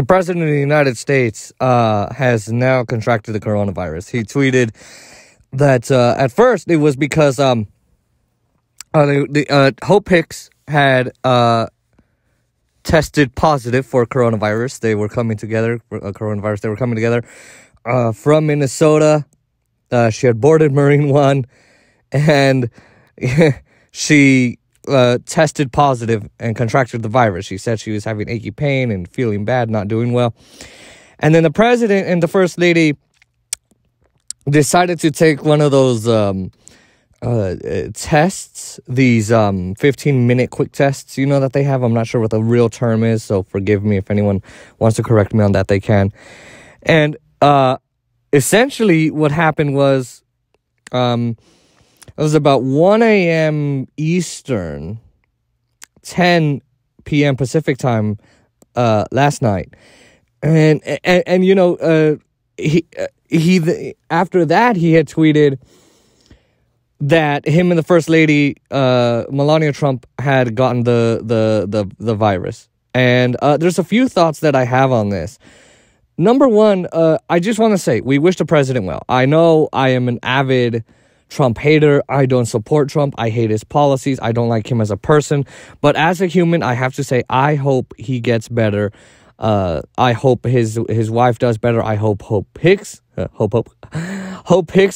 President of the United States has now contracted the coronavirus. He tweeted that at first it was because Hope Hicks had tested positive for coronavirus. They were coming together, from Minnesota. She had boarded Marine One, and she tested positive and contracted the virus. She said she was having achy pain and feeling bad, not doing well. And then the president and the first lady decided to take one of those tests, these 15-minute quick tests, that they have. I'm not sure what the real term is, so forgive me if anyone wants to correct me on that, they can. And essentially what happened was it was about 1 a.m. Eastern, 10 p.m. Pacific time last night. And he after that, he had tweeted that him and the First Lady, Melania Trump, had gotten the virus. And there's a few thoughts that I have on this. Number one, I just want to say, we wish the president well. I know I am an avid Trump hater. I don't support Trump. I hate his policies. I don't like him as a person. But as a human, I have to say, I hope he gets better. I hope his wife does better. I hope Hope Hicks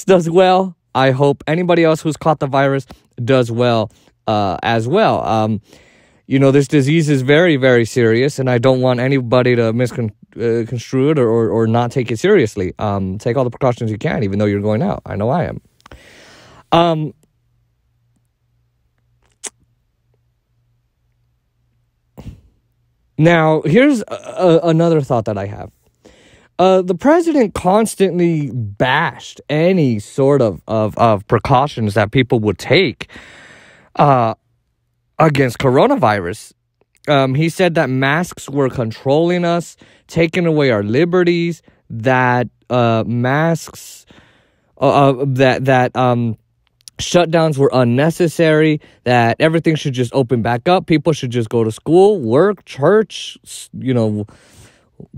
does well. I hope anybody else who's caught the virus does well as well. This disease is very, very serious, and I don't want anybody to misconstrue it or not take it seriously. Take all the precautions you can, even though you're going out. I know I am. Now, here's another thought that I have. The president constantly bashed any sort of precautions that people would take against coronavirus. He said that masks were controlling us, taking away our liberties, that shutdowns were unnecessary, that everything should just open back up. People should just go to school, work, church,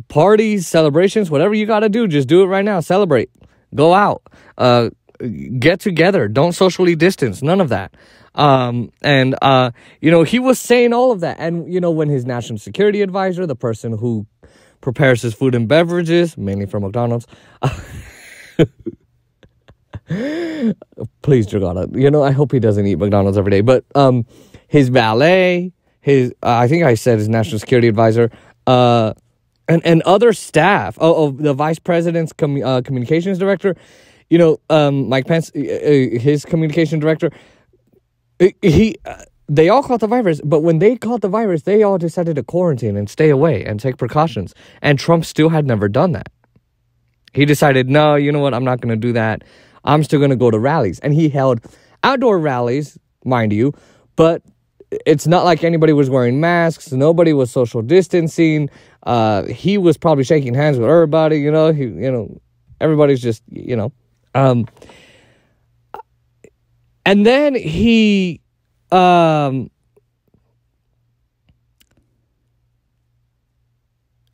parties, celebrations, whatever you got to do. Just do it right now. Celebrate. Go out. Get together. Don't socially distance. None of that. He was saying all of that. And, when his national security advisor, the person who prepares his food and beverages, mainly from McDonald's, please, Dragana, I hope he doesn't eat McDonald's every day. But his valet, I think I said his national security advisor, and other staff, the vice president's communications director, Mike Pence, his communication director, they all caught the virus. But when they caught the virus, they all decided to quarantine and stay away and take precautions. And Trump still had never done that. He decided, no, you know what, I'm not going to do that. I'm still going to go to rallies. And he held outdoor rallies, mind you, but it's not like anybody was wearing masks. Nobody was social distancing. He was probably shaking hands with everybody, everybody's just, and then he,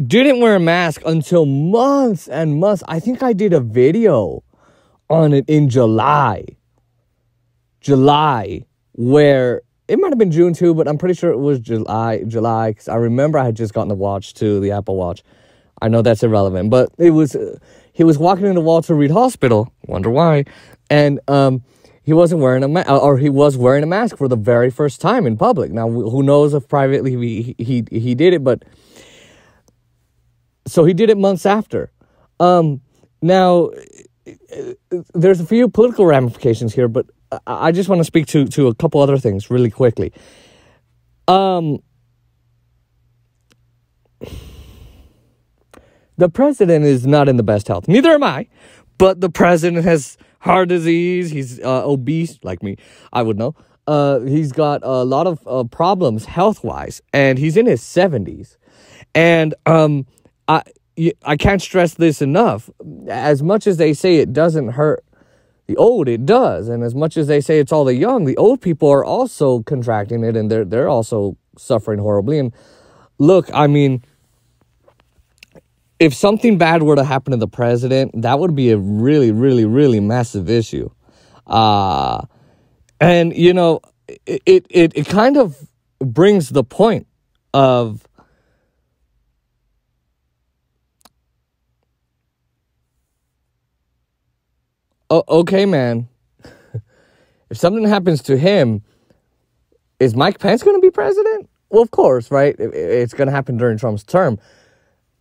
didn't wear a mask until months and months. I think I did a video on it in July, where it might have been June too, but I'm pretty sure it was July, because I remember I had just gotten the watch too, the Apple Watch. I know that's irrelevant, but it was, he was walking into Walter Reed Hospital, wonder why, and he wasn't wearing he was wearing a mask for the very first time in public. Now, who knows if privately he did it, but so he did it months after. Now, there's a few political ramifications here, but I just want to speak to a couple other things really quickly. The president is not in the best health. Neither am I. But the president has heart disease. He's obese, like me. I would know. He's got a lot of problems health-wise. And he's in his 70s. And I can't stress this enough. As much as they say it doesn't hurt the old, it does. And as much as they say it's all the young, the old people are also contracting it, and they're also suffering horribly. And look, I mean, if something bad were to happen to the president, that would be a really, really, really massive issue. And, you know, it kind of brings the point of okay, man, if something happens to him, is Mike Pence going to be president? Well, of course, right? It's going to happen during Trump's term,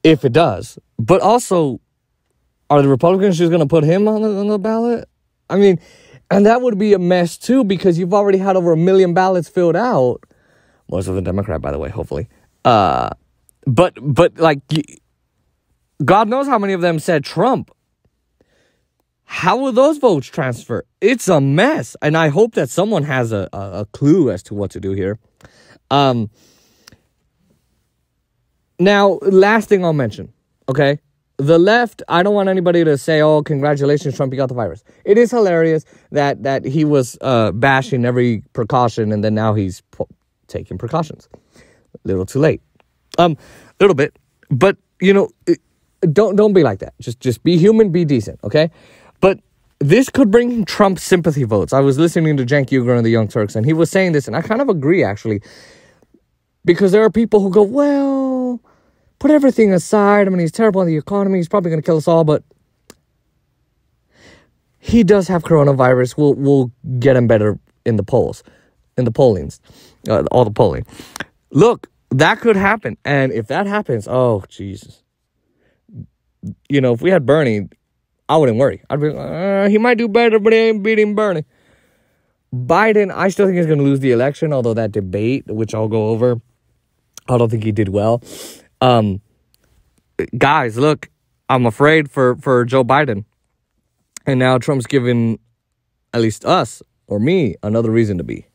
if it does. But also, are the Republicans just going to put him on the ballot? I mean, and that would be a mess, too, because you've already had over 1 million ballots filled out. Most of the Democrat, by the way, hopefully. But like, God knows how many of them said Trump. How will those votes transfer? It's a mess. And I hope that someone has a clue as to what to do here. Now, last thing I'll mention, okay? The left, I don't want anybody to say, oh, congratulations, Trump, you got the virus. It is hilarious that he was bashing every precaution and then now he's taking precautions. A little too late. Little bit. But, you know, don't be like that. Just be human, be decent, okay? But this could bring Trump sympathy votes. I was listening to Cenk Uygur and the Young Turks, and he was saying this, and I kind of agree, actually. Because there are people who go, well, put everything aside. I mean, he's terrible on the economy. He's probably going to kill us all, but he does have coronavirus. We'll get him better in the polls, in the pollings, all the polling. Look, that could happen. And if that happens, oh, Jesus. You know, if we had Bernie, I wouldn't worry. I'd be he might do better, but he ain't beating Bernie. Biden, I still think he's going to lose the election, although that debate, which I'll go over, I don't think he did well. Guys, look, I'm afraid for Joe Biden. And now Trump's given at least us, or me, another reason to be.